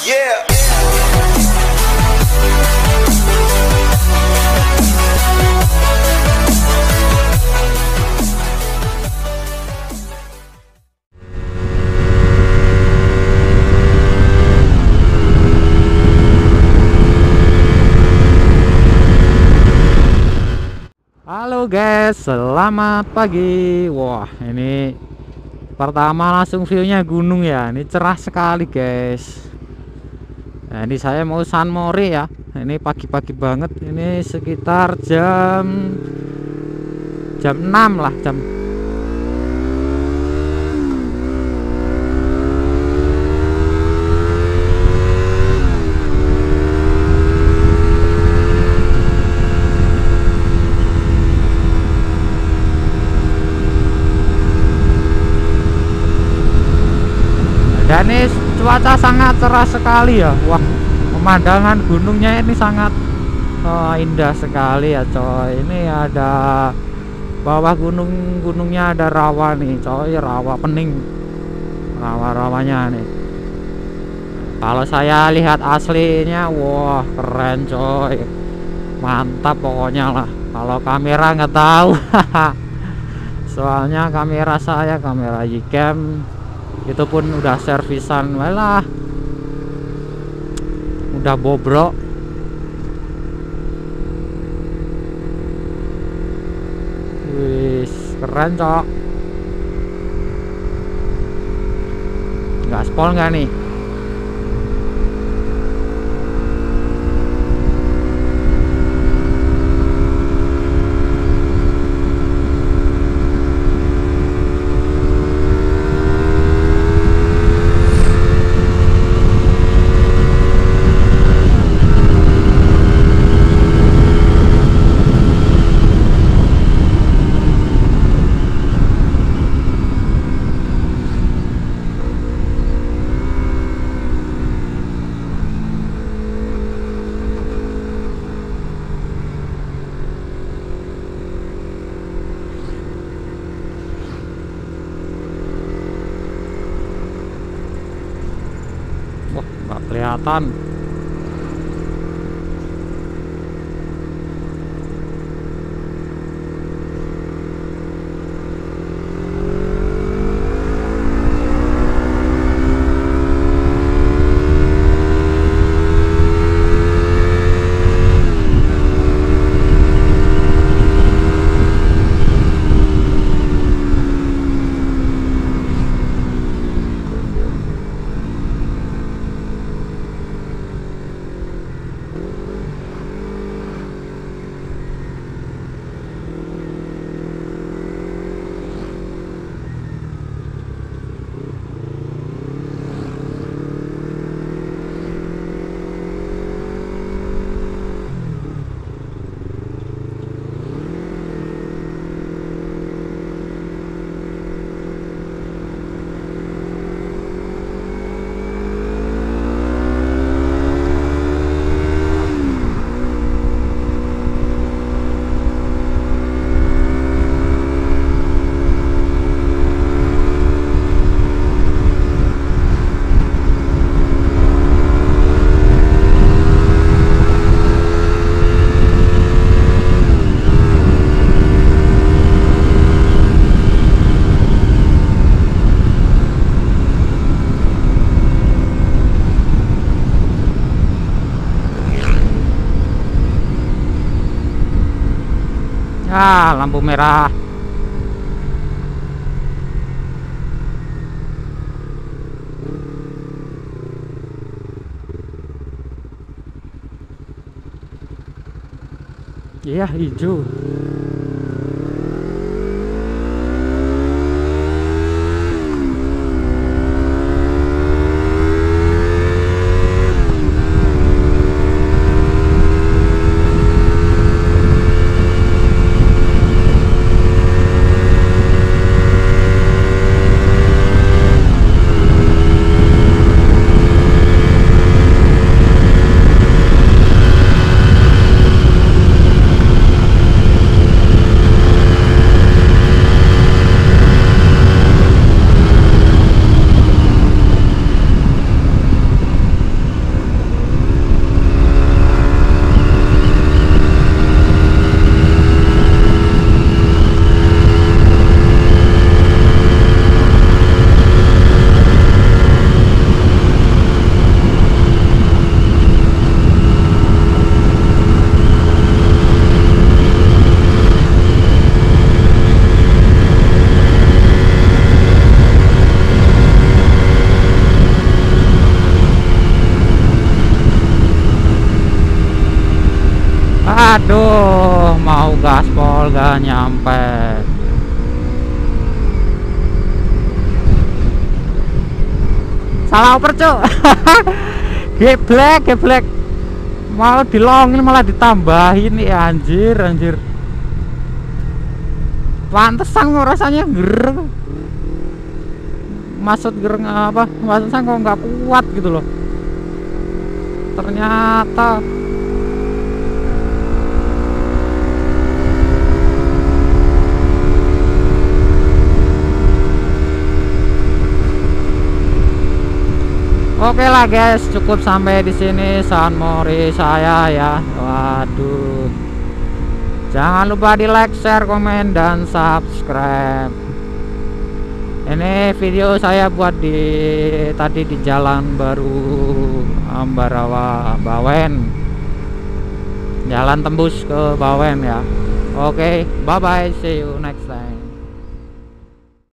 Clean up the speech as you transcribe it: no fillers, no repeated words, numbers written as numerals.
Yeah. Halo guys, selamat pagi. Wah, ini pertama langsung view-nya gunung ya. Ini cerah sekali guys. Nah, ini saya mau San Mori ya. Ini pagi-pagi banget. Ini sekitar jam 6 lah, jam. Dan ini cuaca sangat cerah sekali ya. Wah, pemandangan gunungnya ini sangat indah sekali ya coy. Ini ada bawah gunungnya ada rawa nih coy, rawa pening, rawa-rawanya nih. Kalau saya lihat aslinya, wah keren coy, mantap pokoknya lah. Kalau kamera nggak tahu soalnya kamera saya kamera Ycam itu pun udah servisan, malah udah bobrok. Wis keren cok. Gaspol nggak nih? Wah, nggak kelihatan. Ah, lampu merah. Iya, hijau. Aduh, mau gaspol gak nyampe. Salah oper cuk. Geblek. Mau dilongin malah ditambahin nih anjir. Pantesan kok rasanya gereng. Maksud gereng apa? Pantesan kok nggak kuat gitu loh. Ternyata oke lah guys, cukup sampai di sini San Mori saya ya. Waduh. Jangan lupa di like, share, komen, dan subscribe. Ini video saya buat tadi di Jalan Baru Ambarawa Bawen. Jalan tembus ke Bawen ya. Oke, bye bye, see you next.